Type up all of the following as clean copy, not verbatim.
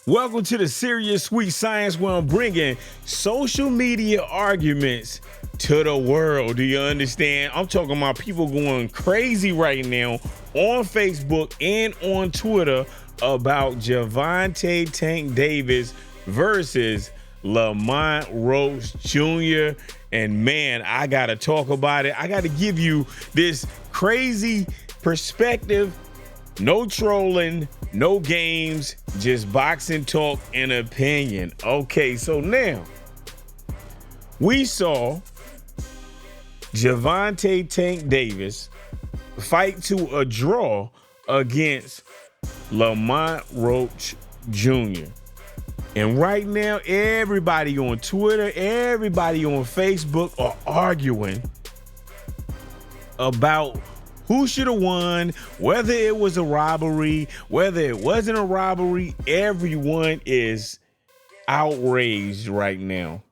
Welcome to the Serious Sweet Science, where I'm bringing social media arguments to the world. Do you understand? I'm talking about people going crazy right now on Facebook and on Twitter about Gervonta Tank Davis versus Lamont Roach Jr. And man, I got to talk about it. I got to give you this crazy perspective. No trolling, no games, just boxing talk and opinion. Okay, so now we saw Gervonta Tank Davis fight to a draw against Lamont Roach Jr. And right now, everybody on Twitter, everybody on Facebook are arguing about who should have won, whether it was a robbery, whether it wasn't a robbery. Everyone is outraged right now.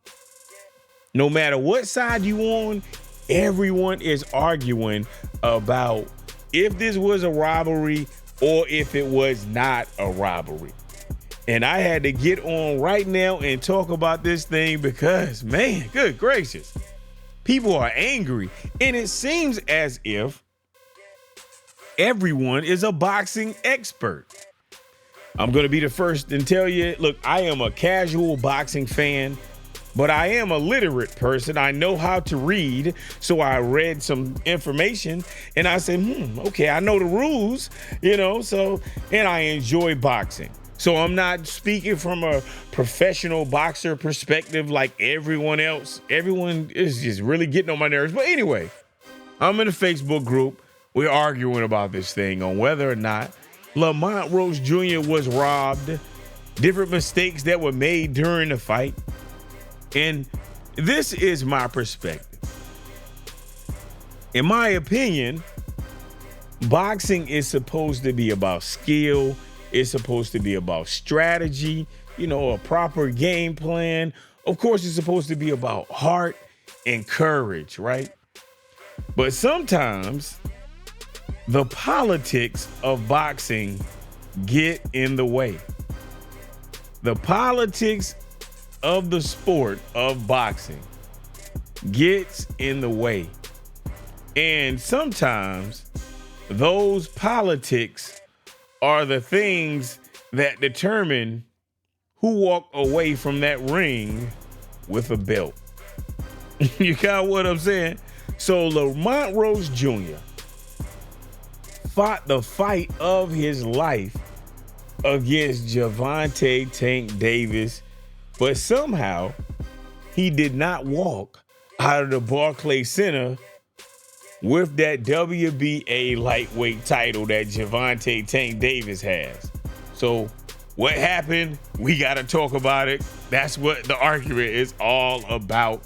No matter what side you on, everyone is arguing about if this was a robbery or if it was not a robbery. And I had to get on right now and talk about this thing because, man, good gracious, people are angry. And it seems as if everyone is a boxing expert. I'm going to be the first and tell you, look, I am a casual boxing fan, but I am a literate person. I know how to read. So I read some information and I said, okay, I know the rules, and I enjoy boxing. So I'm not speaking from a professional boxer perspective like everyone else. Everyone is just really getting on my nerves. But anyway, I'm in a Facebook group. We're arguing about this thing on whether or not Lamont Roach Jr. was robbed, different mistakes that were made during the fight. And this is my perspective. In my opinion, boxing is supposed to be about skill. It's supposed to be about strategy, a proper game plan. Of course, it's supposed to be about heart and courage, right? But sometimes the politics of boxing get in the way. The politics of the sport of boxing gets in the way. And sometimes those politics are the things that determine who walk away from that ring with a belt. You got what I'm saying? So Lamont Roach Jr. fought the fight of his life against Gervonta Tank Davis, but somehow he did not walk out of the Barclays Center with that WBA lightweight title that Gervonta Tank Davis has. So what happened? We got to talk about it. That's what the argument is all about.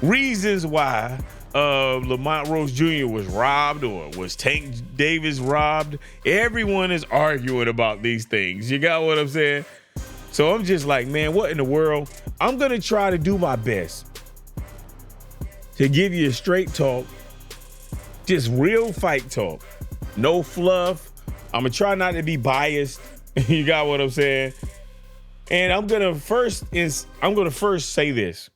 Reasons why Lamont Roach Jr. was robbed, or was Tank Davis robbed. Everyone is arguing about these things. You got what I'm saying? So I'm just like, man, what in the world? I'm going to try to do my best to give you a straight talk, just real fight talk, no fluff. I'm going to try not to be biased. You got what I'm saying? And I'm going to first say this.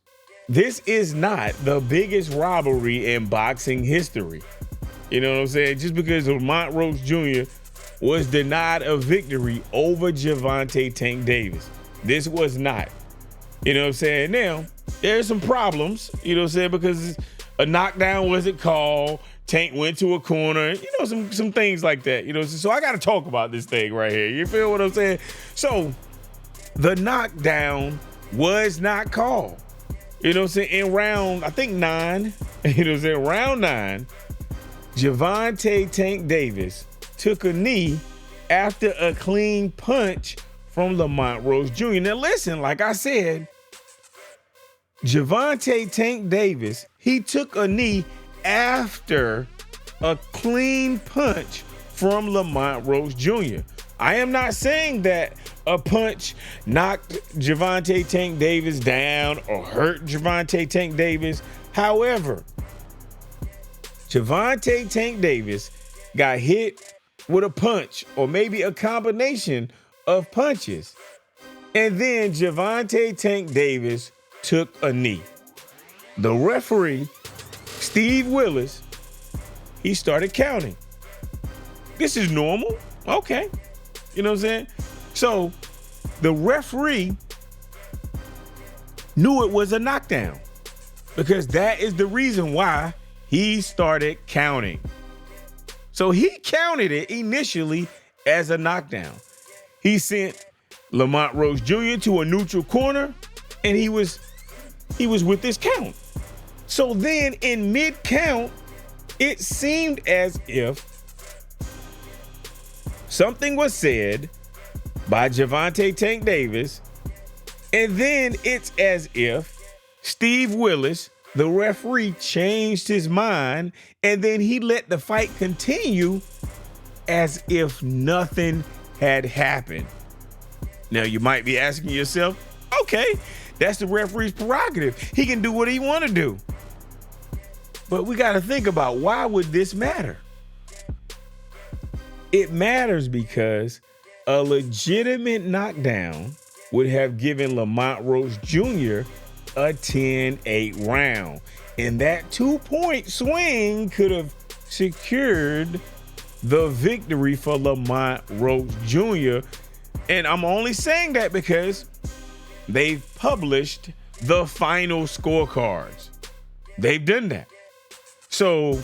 This is not the biggest robbery in boxing history. You know what I'm saying? Just because Lamont Roach Jr. was denied a victory over Gervonta Tank Davis. This was not. You know what I'm saying? Now, there's some problems, you know what I'm saying, because a knockdown wasn't called. Tank went to a corner, some things like that. So I got to talk about this thing right here. You feel what I'm saying? So the knockdown was not called. You know what I'm saying? In round, I think 9, round 9, Gervonta Tank Davis took a knee after a clean punch from Lamont Roach Jr. Now listen, like I said, Gervonta Tank Davis, he took a knee after a clean punch from Lamont Roach Jr. I am not saying that a punch knocked Gervonta Tank Davis down or hurt Gervonta Tank Davis. However, Gervonta Tank Davis got hit with a punch, or maybe a combination of punches. And then Gervonta Tank Davis took a knee. The referee, Steve Willis, he started counting. This is normal. Okay. You know what I'm saying? So the referee knew it was a knockdown because that is the reason why he started counting. So he counted it initially as a knockdown. He sent Lamont Roach Jr. to a neutral corner, and he was with this count. So then in mid-count, it seemed as if something was said by Gervonta Tank Davis, and then it's as if Steve Willis, the referee, changed his mind, and then he let the fight continue as if nothing had happened. Now, you might be asking yourself, okay, that's the referee's prerogative. He can do what he want to do. But we got to think about, why would this matter? It matters because a legitimate knockdown would have given Lamont Roach Jr. a 10-8 round. And that 2-point swing could have secured the victory for Lamont Roach Jr. And I'm only saying that because they've published the final scorecards. They've done that. So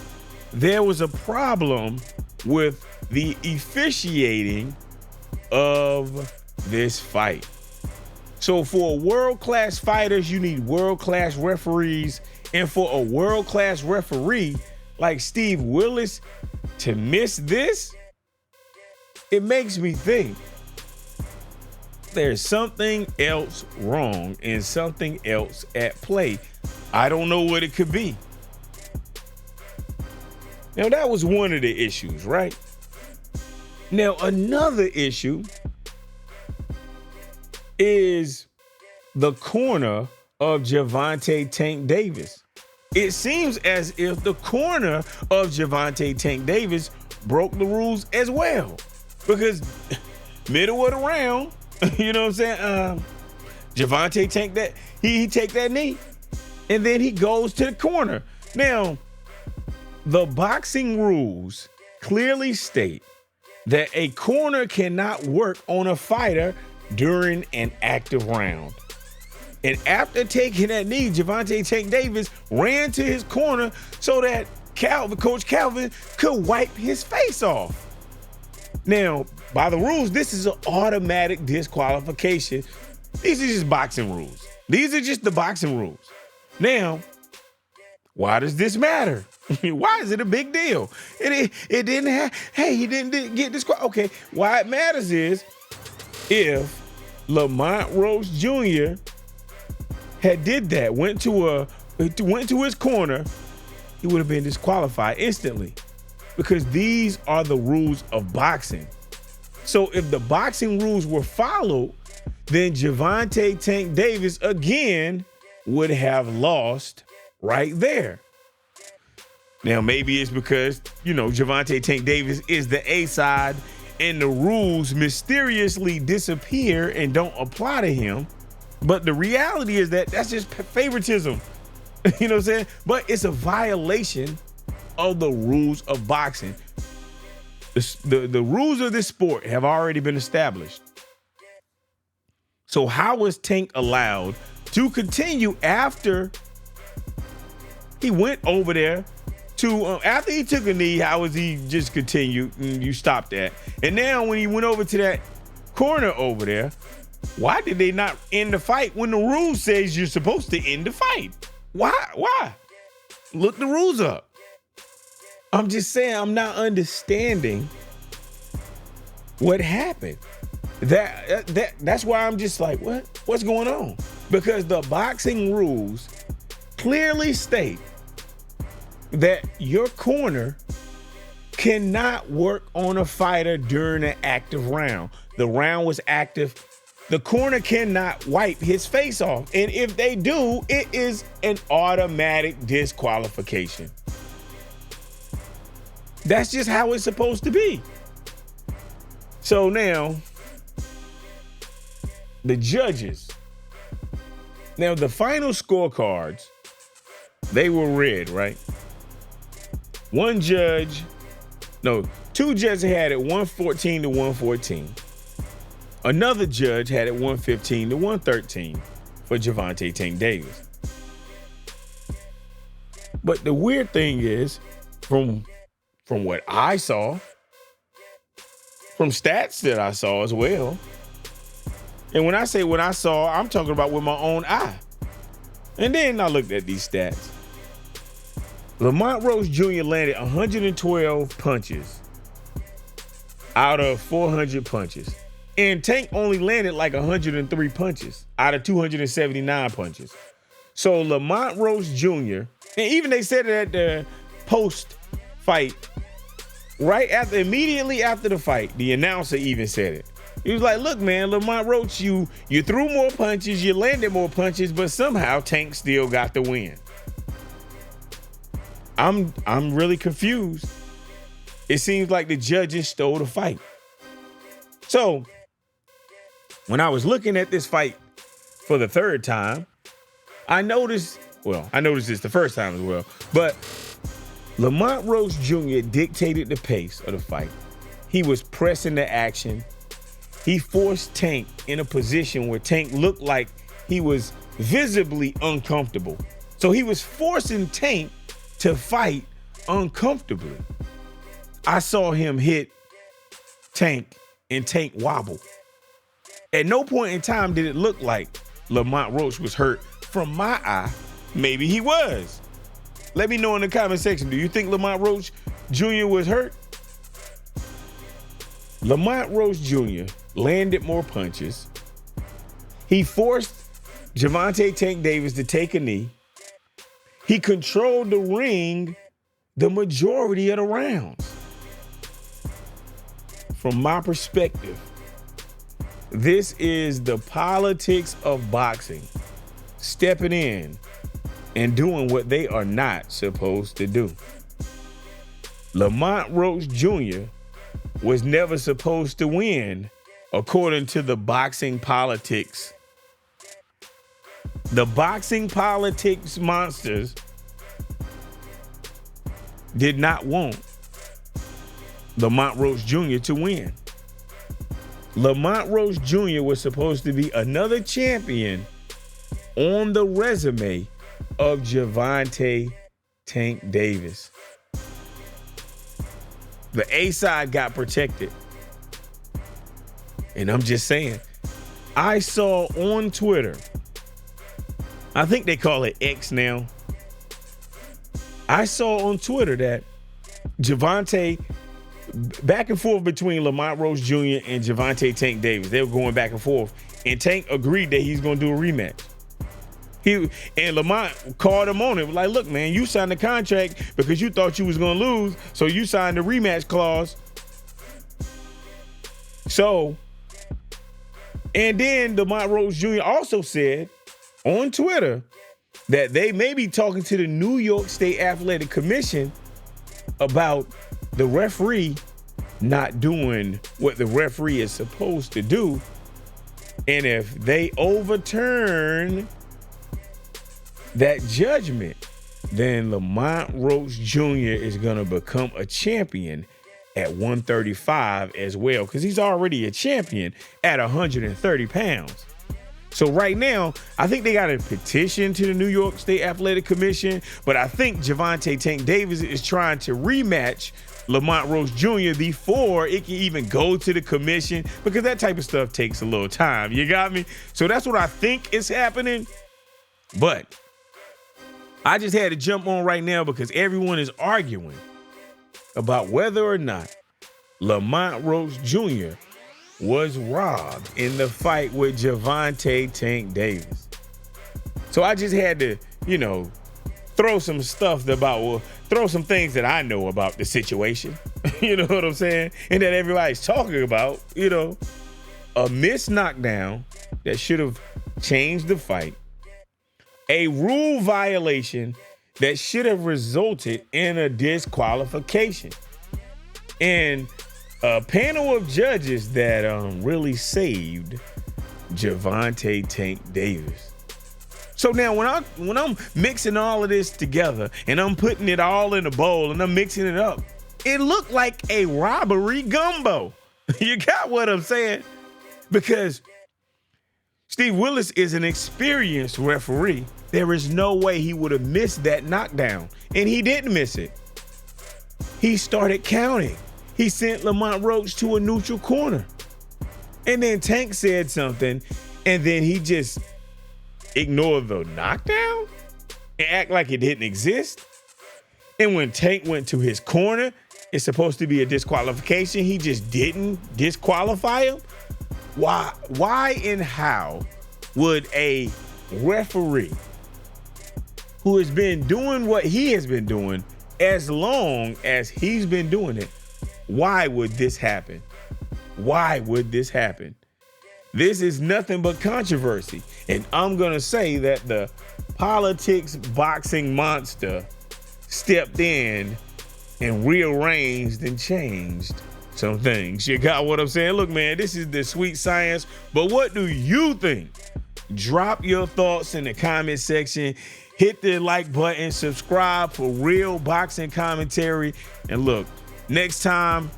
there was a problem with the officiating of this fight. So for world-class fighters, you need world-class referees. And for a world-class referee like Steve Willis to miss this, it makes me think there's something else wrong and something else at play. I don't know what it could be. Now, that was one of the issues, right? Now, another issue is the corner of Gervonta Tank Davis. It seems as if the corner of Gervonta Tank Davis broke the rules as well, because middle of the round, you know what I'm saying? Gervonta Tank that he take that knee, and then he goes to the corner. Now, the boxing rules clearly state that a corner cannot work on a fighter during an active round. And after taking that knee, Gervonta Tank Davis ran to his corner so that Coach Calvin could wipe his face off. Now, by the rules, this is an automatic disqualification. These are just boxing rules. These are just the boxing rules. Now, why does this matter? Why is it a big deal? It didn't have, hey, he didn't get disqualified. Okay, why it matters is if Lamont Roach Jr. had did that, went to his corner, he would have been disqualified instantly, because these are the rules of boxing. So if the boxing rules were followed, then Gervonta Tank Davis again would have lost right there. Now, maybe it's because, Gervonta Tank Davis is the A side and the rules mysteriously disappear and don't apply to him. But the reality is that that's just favoritism. You know what I'm saying? But it's a violation of the rules of boxing. The rules of this sport have already been established. So how was Tank allowed to continue after he went over there after he took a knee? How was he just continued and you stopped that? And now when he went over to that corner over there, why did they not end the fight when the rule says you're supposed to end the fight? Why? Look the rules up. I'm just saying, I'm not understanding what happened. That's why I'm just like, what's going on? Because the boxing rules clearly state that your corner cannot work on a fighter during an active round. The round was active. The corner cannot wipe his face off. And if they do, it is an automatic disqualification. That's just how it's supposed to be. So now, the judges. Now, the final scorecards, they were read, right? Two judges had it 114 to 114. Another judge had it 115 to 113 for Gervonta Tank Davis. But the weird thing is, from what I saw, from stats that I saw as well, and when I say what I saw, I'm talking about with my own eye. And then I looked at these stats. Lamont Roach Jr. landed 112 punches out of 400 punches. And Tank only landed like 103 punches out of 279 punches. So Lamont Roach Jr., and even they said it at the post-fight, immediately after the fight, the announcer even said it. He was like, look, man, Lamont Roach, you threw more punches, you landed more punches, but somehow Tank still got the win. I'm really confused. It seems like the judges stole the fight. So when I was looking at this fight for the third time, I noticed this the first time as well, but Lamont Roach Jr. dictated the pace of the fight. He was pressing the action. He forced Tank in a position where Tank looked like he was visibly uncomfortable. So he was forcing Tank to fight uncomfortably. I saw him hit Tank and Tank wobble. At no point in time did it look like Lamont Roach was hurt. From my eye, maybe he was. Let me know in the comment section. Do you think Lamont Roach Jr. was hurt? Lamont Roach Jr. landed more punches. He forced Gervonta Tank Davis to take a knee. He controlled the ring the majority of the rounds. From my perspective, this is the politics of boxing stepping in and doing what they are not supposed to do. Lamont Roach Jr. was never supposed to win, according to the boxing politics. The boxing politics monsters did not want Lamont Roach Jr. to win. Lamont Roach Jr. was supposed to be another champion on the resume of Gervonta Tank Davis. The A side got protected. And I'm just saying, I saw on Twitter, I think they call it X now. I saw on Twitter that Gervonta, back and forth between Lamont Roach Jr. and Gervonta Tank Davis. They were going back and forth. And Tank agreed that he's going to do a rematch. And Lamont called him on it. Like, look, man, you signed the contract because you thought you was going to lose, so you signed the rematch clause. So, and then Lamont Roach Jr. also said on Twitter that they may be talking to the New York State Athletic Commission about the referee not doing what the referee is supposed to do. And if they overturn that judgment, then Lamont Roach Jr. is going to become a champion at 135 as well, because he's already a champion at 130 pounds. So right now, I think they got a petition to the New York State Athletic Commission, but I think Gervonta Tank Davis is trying to rematch Lamont Roach Jr. before it can even go to the commission, because that type of stuff takes a little time. You got me? So that's what I think is happening. But I just had to jump on right now because everyone is arguing about whether or not Lamont Roach Jr. was robbed in the fight with Gervonta Tank Davis. So I just had to, throw some some things that I know about the situation. You know what I'm saying? And that everybody's talking about, a missed knockdown that should have changed the fight. A rule violation that should have resulted in a disqualification. And a panel of judges that really saved Gervonta Tank Davis. So now when I'm mixing all of this together and I'm putting it all in a bowl and I'm mixing it up, it looked like a robbery gumbo. You got what I'm saying? Because Steve Willis is an experienced referee. There is no way he would have missed that knockdown. And he didn't miss it. He started counting. He sent Lamont Roach to a neutral corner. And then Tank said something, and then he just ignored the knockdown and act like it didn't exist. And when Tank went to his corner, it's supposed to be a disqualification. He just didn't disqualify him. Why and how would a referee who has been doing what he has been doing as long as he's been doing it, why would this happen? Why would this happen? This is nothing but controversy. And I'm going to say that the politics boxing monster stepped in and rearranged and changed some things. You got what I'm saying? Look, man, this is the sweet science. But what do you think? Drop your thoughts in the comment section. Hit the like button. Subscribe for real boxing commentary. And look, next time,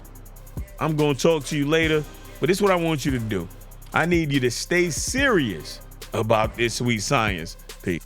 I'm going to talk to you later. But this is what I want you to do. I need you to stay serious about this sweet science. Peace.